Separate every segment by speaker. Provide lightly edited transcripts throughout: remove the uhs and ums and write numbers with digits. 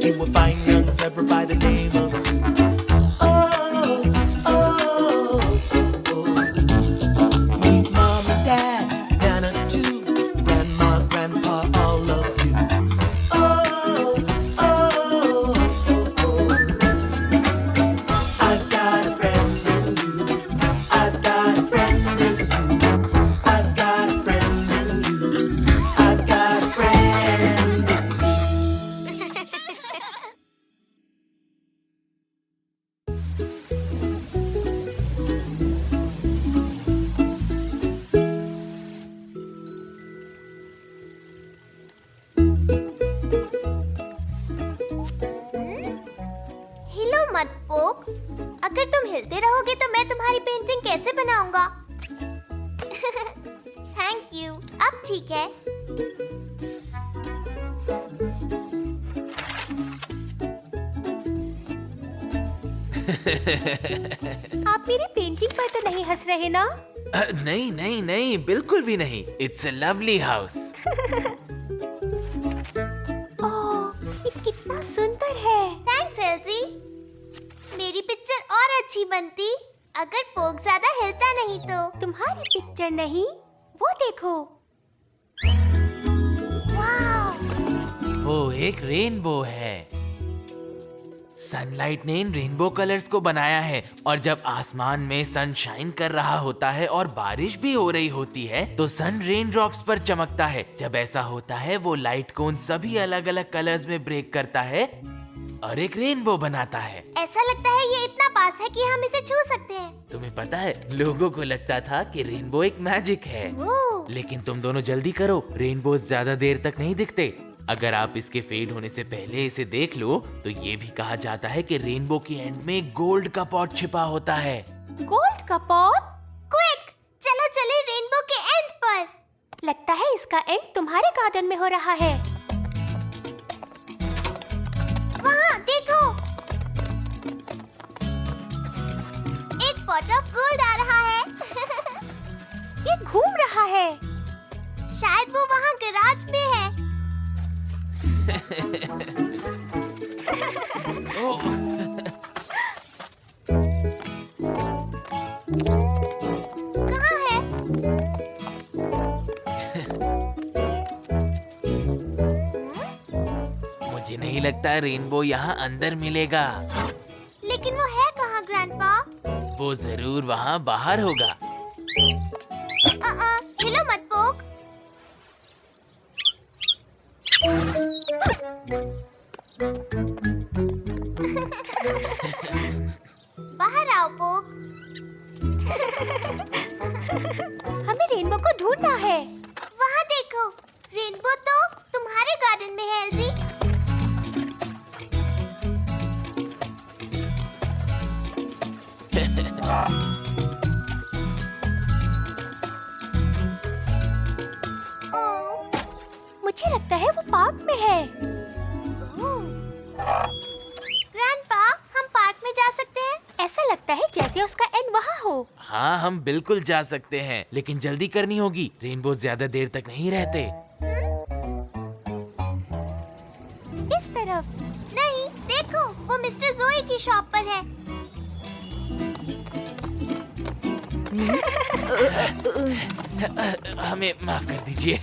Speaker 1: to a fine young zebra by the name of Sue. Oh, oh, oh. Meet mom and dad, Nana too, grandma, grandpa, all of you. Oh, oh, oh. I've got a friend in you. I've got a friend in Sue. I've got a friend in you. I've got a friend in Sue.
Speaker 2: हिलो मत पोक। अगर तुम हिलते रहोगे तो मैं तुम्हारी पेंटिंग कैसे बनाऊंगा? Thank you. अब ठीक है।
Speaker 3: आप मेरी पेंटिंग पर तो नहीं हंस रहे ना?
Speaker 4: नहीं नहीं नहीं, बिल्कुल भी नहीं। It's a lovely house.
Speaker 3: Oh, ये कितना सुंदर है।
Speaker 2: Thanks algae. मेरी पिक्चर और अच्छी बनती अगर पोक ज्यादा हिलता नहीं तो।
Speaker 3: तुम्हारी पिक्चर नहीं, वो देखो।
Speaker 2: वाह!
Speaker 4: वो एक रेनबो है। सनलाइट ने इन रेनबो कलर्स को बनाया है और जब आसमान में सन शाइन कर रहा होता है और बारिश भी हो रही होती है तो सन रेन ड्रॉप्स पर चमकता है। जब ऐसा होता है वो लाइट को उन सभी अलग अलग कलर्स में ब्रेक करता है और एक रेनबो बनाता है।
Speaker 2: ऐसा लगता है ये इतना पास है कि हम इसे छू सकते हैं।
Speaker 4: तुम्हें पता है, लोगों को लगता था कि रेनबो एक मैजिक है,
Speaker 2: ओह!
Speaker 4: लेकिन तुम दोनों जल्दी करो, रेनबो ज्यादा देर तक नहीं दिखते। अगर आप इसके फेड होने से पहले इसे देख लो तो ये भी कहा जाता है कि रेनबो के एंड में गोल्ड का पॉट छिपा होता है।
Speaker 3: गोल्ड का पॉट?
Speaker 2: क्विक, चलो चले रेनबो के एंड पर।
Speaker 3: लगता है इसका एंड तुम्हारे गार्डन में हो रहा है।
Speaker 2: वहाँ देखो, एक पॉट ऑफ गोल्ड आ रहा है।
Speaker 3: ये घूम रहा है।
Speaker 2: शायद वो वहाँ गैराज में है। कहाँ है?
Speaker 4: मुझे नहीं लगता रेनबो यहाँ अंदर मिलेगा।
Speaker 2: लेकिन वो है कहाँ ग्रैंडपा?
Speaker 4: वो जरूर वहाँ बाहर होगा।
Speaker 2: हिलो मत पोक। बाहर आओ पोक।
Speaker 3: हमें रेनबो को ढूंढना है।
Speaker 2: वहाँ देखो, रेनबो तो तुम्हारे गार्डन में है एल्जी। ओह,
Speaker 3: मुझे लगता है वो पार्क में है।
Speaker 2: ग्रैंडपा, हम पार्क में जा सकते हैं?
Speaker 3: ऐसा लगता है जैसे उसका एंड वहाँ हो।
Speaker 4: हाँ, हम बिल्कुल जा सकते हैं, लेकिन जल्दी करनी होगी। रेनबो ज्यादा देर तक नहीं रहते।
Speaker 3: इस तरफ।
Speaker 2: नहीं, देखो, वो मिस्टर जोई की शॉप पर है।
Speaker 4: हमें माफ कर दीजिए।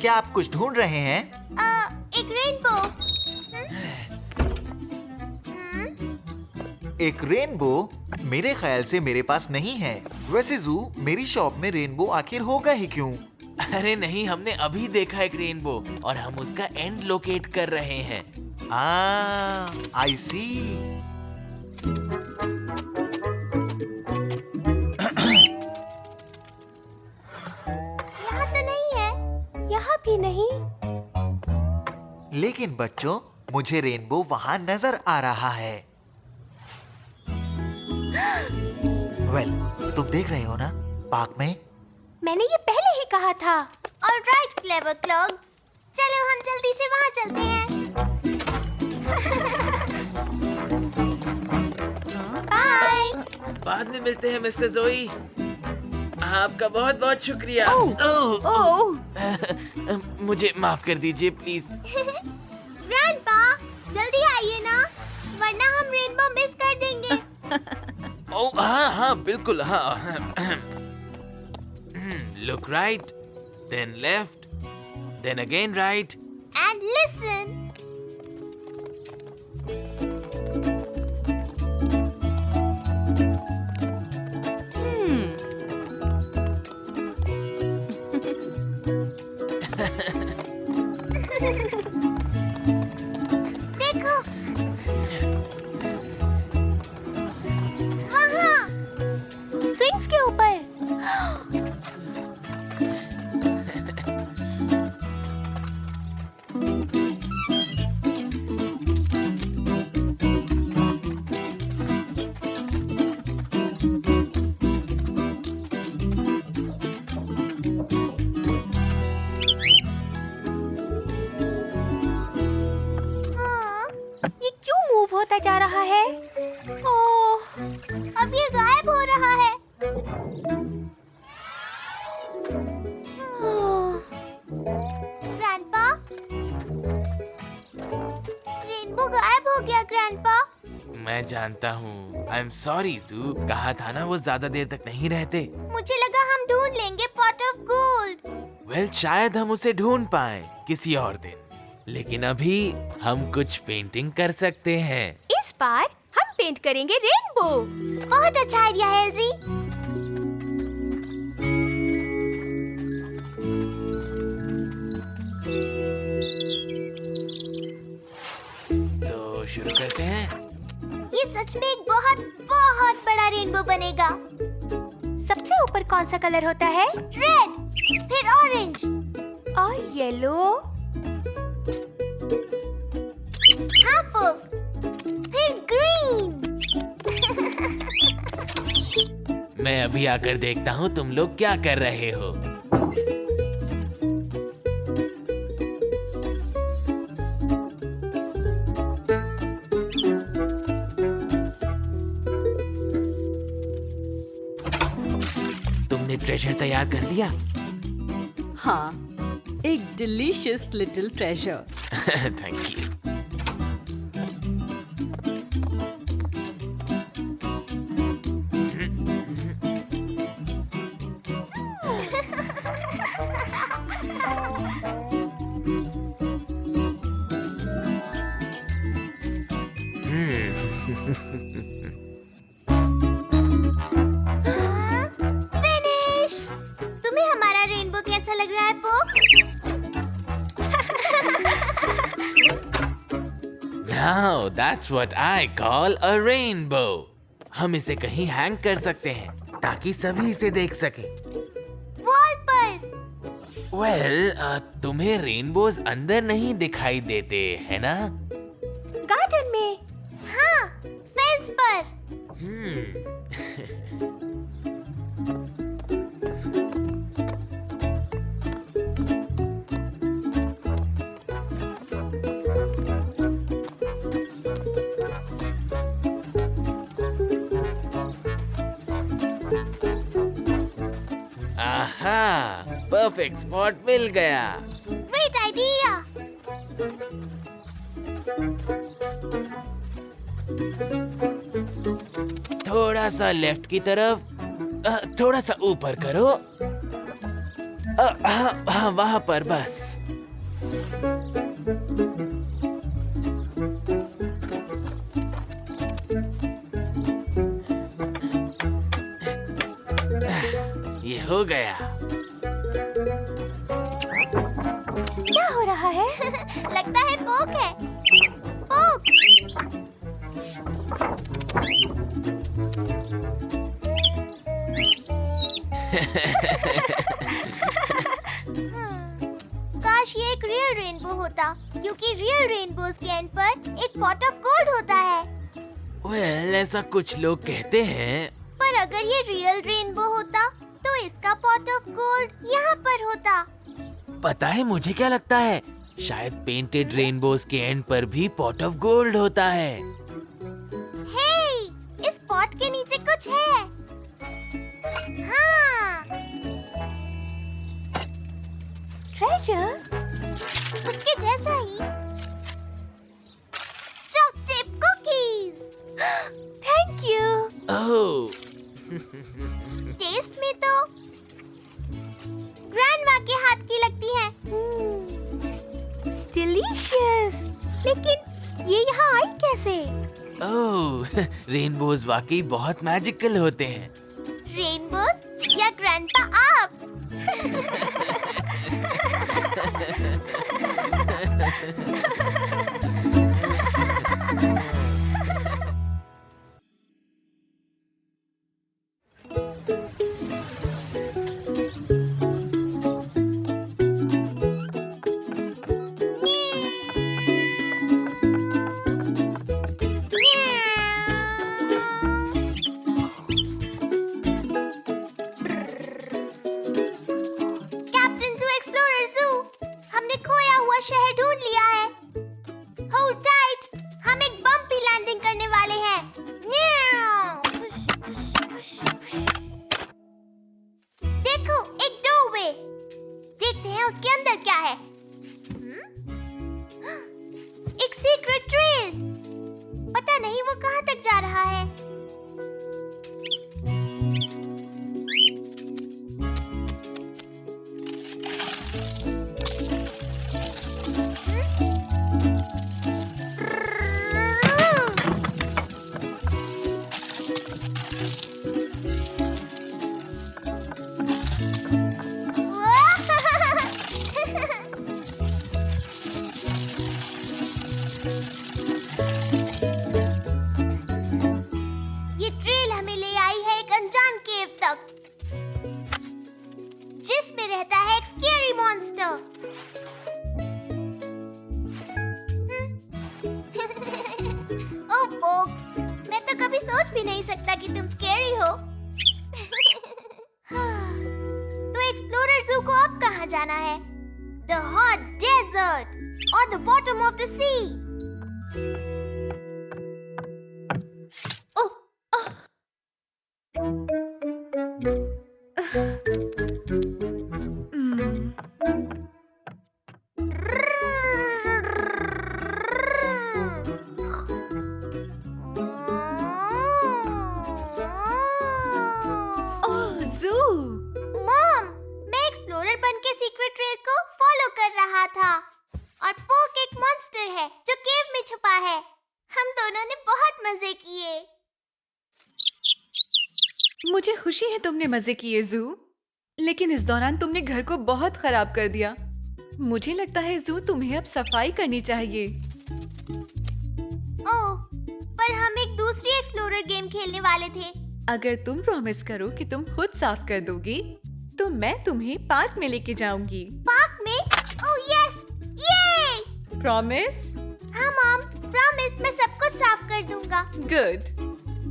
Speaker 5: क्या आप कुछ ढूंढ रहे हैं?
Speaker 2: एक रेनबो।
Speaker 5: एक रेनबो? मेरे ख्याल से मेरे पास नहीं है। वैसे जू, मेरी शॉप में रेनबो आखिर होगा ही क्यों?
Speaker 4: अरे नहीं, हमने अभी देखा एक रेनबो और हम उसका एंड लोकेट कर रहे हैं।
Speaker 5: आई सी।
Speaker 2: यहाँ तो नहीं है।
Speaker 3: यहाँ भी नहीं।
Speaker 5: लेकिन बच्चों, मुझे रेनबो वहाँ नजर आ रहा है। तुम देख रहे हो ना, पार्क में?
Speaker 3: मैंने ये पहले ही कहा था।
Speaker 2: ऑलराइट क्लेवर क्लॉग्स, चलो हम जल्दी से वहाँ चलते हैं। बाय।
Speaker 4: बाद में मिलते हैं मिस्टर जोई। आपका बहुत बहुत शुक्रिया। मुझे माफ कर दीजिए प्लीज।
Speaker 2: ग्रैंडपा, जल्दी आइए ना, वरना हम रेनबो मिस कर देंगे।
Speaker 4: ओह हाँ हाँ बिल्कुल हाँ। Look right, then left, then again right.
Speaker 2: And listen. देखो, वहाँ।
Speaker 3: स्विंग्स के ऊपर।
Speaker 2: हाँ,
Speaker 3: ये क्यों मूव होता जा रहा है?
Speaker 2: ओह, अब ये गायब हो रहा है। ग्रैंडपा, रेनबो गायब हो गया ग्रैंडपा।
Speaker 4: मैं जानता हूँ। आई एम सॉरी जू, कहा था ना वो ज्यादा देर तक नहीं रहते।
Speaker 2: मुझे लगा हम ढूंढ लेंगे पॉट ऑफ गोल्ड।
Speaker 4: वेल शायद हम उसे ढूंढ पाए किसी और दिन, लेकिन अभी हम कुछ पेंटिंग कर सकते हैं।
Speaker 3: इस बार हम पेंट करेंगे रेनबो।
Speaker 2: बहुत अच्छा आइडिया है एल्जी।
Speaker 4: तो शुरू करते हैं।
Speaker 2: ये सच में एक बहुत बहुत बड़ा रेनबो बनेगा।
Speaker 3: सबसे ऊपर कौन सा कलर होता है?
Speaker 2: रेड, फिर ऑरेंज,
Speaker 3: और येलो।
Speaker 2: पर्पल, फिर ग्रीन।
Speaker 4: मैं अभी आकर देखता हूँ तुम लोग क्या कर रहे हो। तुमने ट्रेजर तैयार कर लिया?
Speaker 6: हाँ, एक delicious little treasure.
Speaker 4: Thank you.
Speaker 2: Finish. तुम्हें हमारा रेनबो कैसा लग रहा है पोक?
Speaker 4: Now that's what I call a rainbow. हम इसे कहीं हैंग कर सकते हैं ताकि सभी इसे देख सकें।
Speaker 2: वॉल पर।
Speaker 4: वेल, तुम्हें रेनबोज अंदर नहीं दिखाई देते है ना?
Speaker 3: गार्डन में।
Speaker 2: हाँ, फेंस पर।
Speaker 4: आहा, परफेक्ट स्पॉट मिल गया।
Speaker 2: Great idea.
Speaker 4: थोड़ा सा लेफ्ट की तरफ, थोड़ा सा ऊपर करो। हाँ हाँ, वहाँ पर बस। ये हो गया।
Speaker 3: क्या हो रहा है?
Speaker 2: लगता है पोक है। पोक। काश ये एक रियल रेनबो होता, क्योंकि रियल रेनबोज के एंड पर एक पॉट ऑफ गोल्ड होता है।
Speaker 4: वेल, ऐसा कुछ लोग कहते हैं।
Speaker 2: पर अगर ये रियल रेनबो होता, तो इसका पॉट ऑफ गोल्ड यहाँ पर होता।
Speaker 4: पता है मुझे क्या लगता है? शायद पेंटेड रेनबोज के एंड पर भी पॉट ऑफ गोल्ड होता है।
Speaker 2: हे, इस पॉट पॉट के नीचे कुछ है। हाँ,
Speaker 3: ट्रेजर?
Speaker 2: उसके जैसा ही। Choc chip cookies.
Speaker 3: Thank you.
Speaker 4: Oh,
Speaker 2: taste में तो ग्रैंडमा के हाथ की लगती है।
Speaker 3: डिलीशियस। लेकिन ये यहाँ आई कैसे?
Speaker 4: ओह, रेनबोज वाकई बहुत मैजिकल होते हैं।
Speaker 2: रेनबोस या ग्रैंडपा आप? कैप्टन जू एक्सप्लोरर जू, हमने खोया हुआ शहर ढूंढ लिया है। होल्ड टाइट, हम एक बम्पी लैंडिंग करने वाले हैं। देखो, एक डोरवे। देखते हैं उसके अंदर क्या है। एक सीक्रेट ट्रेल। पता नहीं वो कहाँ तक जा रहा है। ये ट्रेल हमें ले आई है एक अनजान केव तक, जिसमें रहता है एक स्केरी मॉन्स्टर। ओह पोक, मैं तो कभी सोच भी नहीं सकता कि तुम स्केरी हो। तो एक्सप्लोरर जू को अब कहाँ जाना है? द हॉट डेजर्ट और द बॉटम ऑफ द सी।
Speaker 3: ओह, जू।
Speaker 2: मॉम, मैं एक्सप्लोरर बन के सीक्रेट ट्रेल को फॉलो कर रहा था और पोक एक मॉन्स्टर है जो केव में छुपा है। हम दोनों ने बहुत मजे किए।
Speaker 6: मुझे खुशी है तुमने मजे किए जू, लेकिन इस दौरान तुमने घर को बहुत खराब कर दिया। मुझे लगता है जू तुम्हें अब सफाई करनी चाहिए।
Speaker 2: ओह, पर हम एक दूसरी एक्सप्लोरर गेम खेलने वाले थे।
Speaker 6: अगर तुम प्रॉमिस करो कि तुम खुद साफ कर दोगी, तो मैं तुम्हें पार्क में लेके जाऊंगी।
Speaker 2: पार्क में? ओह यस, ये!
Speaker 6: प्रॉमिस?
Speaker 2: हाँ मॉम, प्रॉमिस, मैं सब कुछ साफ कर दूंगा।
Speaker 6: गुड।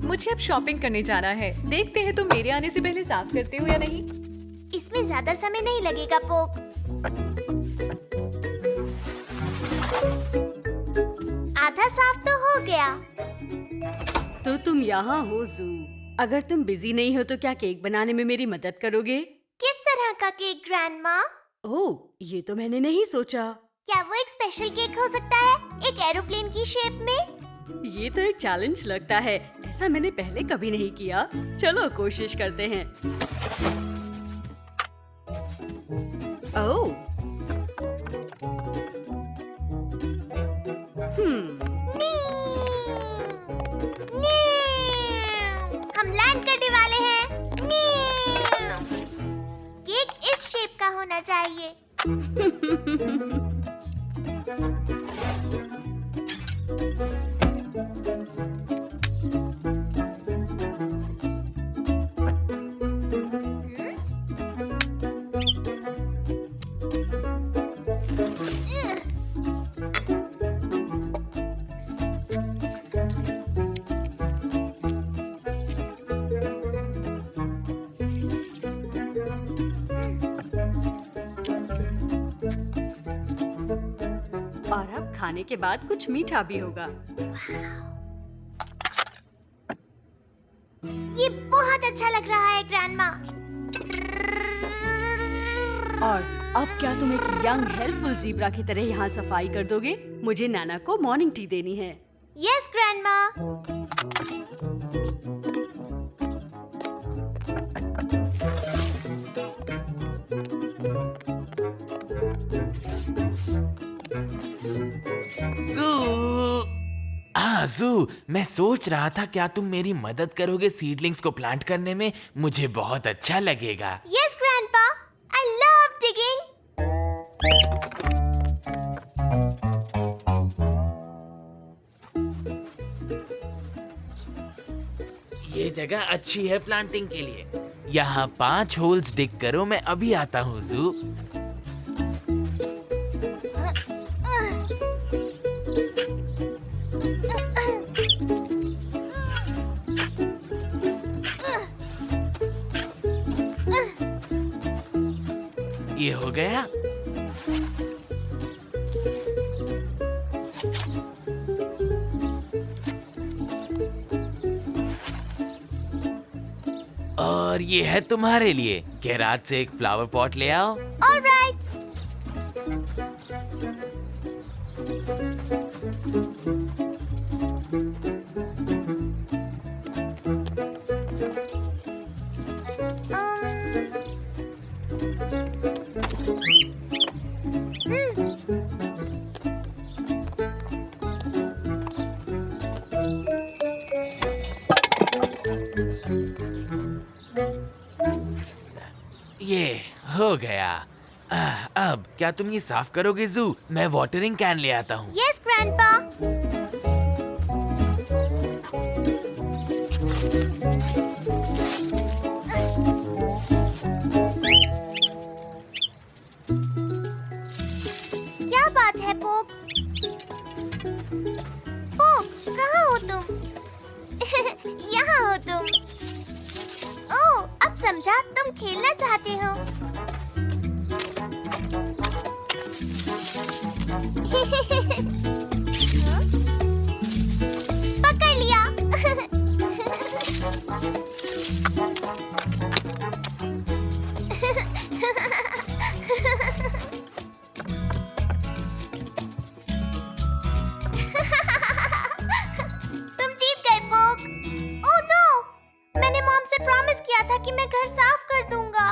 Speaker 6: मुझे अब शॉपिंग करने जाना है। देखते हैं तुम मेरे आने से पहले साफ करते हो या नहीं।
Speaker 2: इसमें ज्यादा समय नहीं लगेगा पोक। आधा साफ तो हो गया।
Speaker 7: तो तुम यहाँ हो जू। अगर तुम बिजी नहीं हो तो क्या केक बनाने में मेरी मदद करोगे?
Speaker 2: किस तरह का केक ग्रैंडमा?
Speaker 7: ओह, ये तो मैंने नहीं सोचा।
Speaker 2: क्या वो एक स्पेशल केक हो सकता है, एक एरोप्लेन की शेप में?
Speaker 7: ये तो एक चैलेंज लगता है। ऐसा मैंने पहले कभी नहीं किया। चलो कोशिश करते हैं। ओह,
Speaker 2: हम लैंड करने वाले हैं। केक इस शेप का होना चाहिए।
Speaker 7: और अब खाने के बाद कुछ मीठा भी होगा।
Speaker 2: ये बहुत अच्छा लग रहा है ग्रैंडमा।
Speaker 7: और अब क्या तुम एक यंग हेल्पफुल ज़ीब्रा की तरह यहाँ सफाई कर दोगे? मुझे नाना को मॉर्निंग टी देनी है।
Speaker 2: Yes grandma.
Speaker 4: जू, मैं सोच रहा था क्या तुम मेरी मदद करोगे सीडलिंग्स को प्लांट करने में? मुझे बहुत अच्छा लगेगा।
Speaker 2: Yes grandpa, I love digging.
Speaker 4: ये जगह अच्छी है प्लांटिंग के लिए। यहाँ 5 होल्स डिग करो, मैं अभी आता हूँ जू। ये हो गया। और ये है तुम्हारे लिए। गैराज से एक फ्लावर पॉट ले आओ।
Speaker 2: ऑलराइट।
Speaker 4: ये हो गया। अब क्या तुम ये साफ करोगे जू? मैं वाटरिंग कैन ले आता हूँ।
Speaker 2: Yes grandpa. क्या बात है पोक? पोक, कहाँ हो तुम? यहाँ हो तुम। ओह, अब समझा, तुम खेलना चाहते हो। पकड़ लिया। तुम जीत गए पोक। ओह नो, मैंने मॉम से प्रॉमिस किया था कि मैं घर साफ कर दूंगा।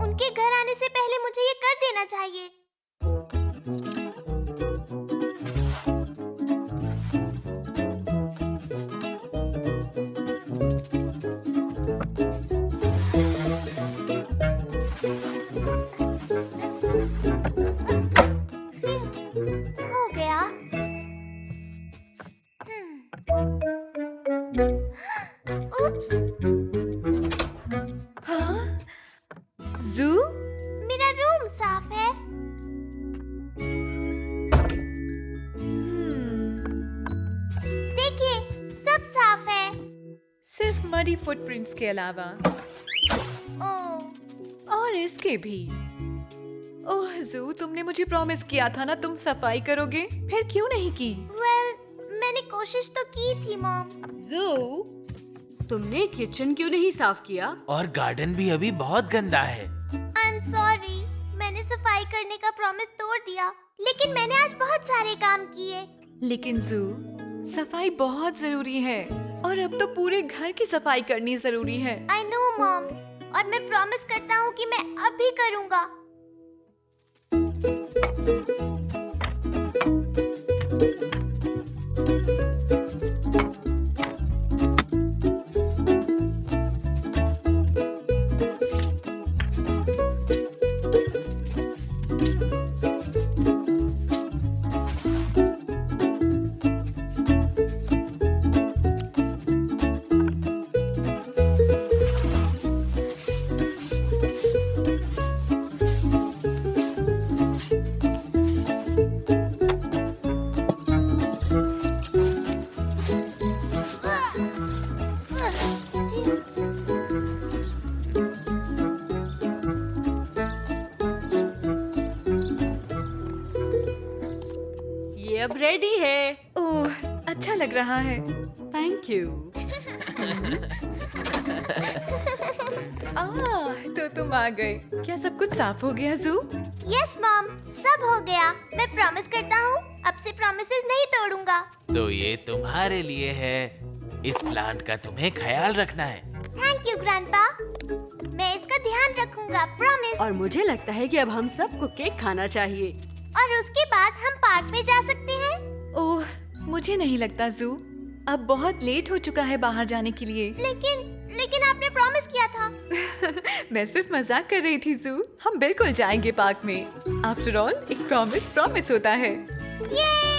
Speaker 2: उनके घर आने से पहले मुझे ये कर देना चाहिए। हो गया। उप्स,
Speaker 6: जू,
Speaker 2: मेरा रूम साफ है। देखिए, सब साफ है।
Speaker 6: सिर्फ मडी फुटप्रिंट्स के अलावा।
Speaker 2: ओह,
Speaker 6: और इसके भी। ओह जू, तुमने मुझे प्रॉमिस किया था ना तुम सफाई करोगे, फिर क्यों नहीं की?
Speaker 2: वेल, मैंने कोशिश तो की थी मॉम।
Speaker 7: जू, तुमने किचन क्यों नहीं साफ किया?
Speaker 4: और गार्डन भी अभी बहुत गंदा है।
Speaker 2: आई एम सॉरी, मैंने सफाई करने का प्रॉमिस तोड़ दिया, लेकिन मैंने आज बहुत सारे काम किए।
Speaker 6: लेकिन जू, सफाई बहुत जरूरी है और अब तो पूरे घर की सफाई करनी जरूरी है।
Speaker 2: आई नो मॉम, और मैं प्रॉमिस करता हूँ कि मैं अब भी करूँगा।
Speaker 7: ये अब रेडी है।
Speaker 6: ओह, अच्छा लग रहा है।
Speaker 7: Thank you.
Speaker 6: तो तुम आ गए। क्या सब कुछ साफ हो गया जू?
Speaker 2: यस मॉम, सब हो गया। मैं प्रॉमिस करता हूँ अब से प्रॉमिसेस नहीं तोड़ूंगा।
Speaker 4: तो ये तुम्हारे लिए है। इस प्लांट का तुम्हें ख्याल रखना है।
Speaker 2: थैंक यू ग्रैंडपा, मैं इसका ध्यान रखूंगा, प्रॉमिस।
Speaker 7: और मुझे लगता है कि अब हम सबको केक खाना चाहिए।
Speaker 2: और उसके बाद हम पार्क में जा सकते हैं।
Speaker 6: ओह, मुझे नहीं लगता जू। अब बहुत लेट हो चुका है बाहर जाने के लिए।
Speaker 2: लेकिन आपने प्रॉमिस किया था।
Speaker 6: मैं सिर्फ मजाक कर रही थी जू। हम बिल्कुल जाएंगे पार्क में। आफ्टर ऑल एक प्रॉमिस होता है।
Speaker 2: ये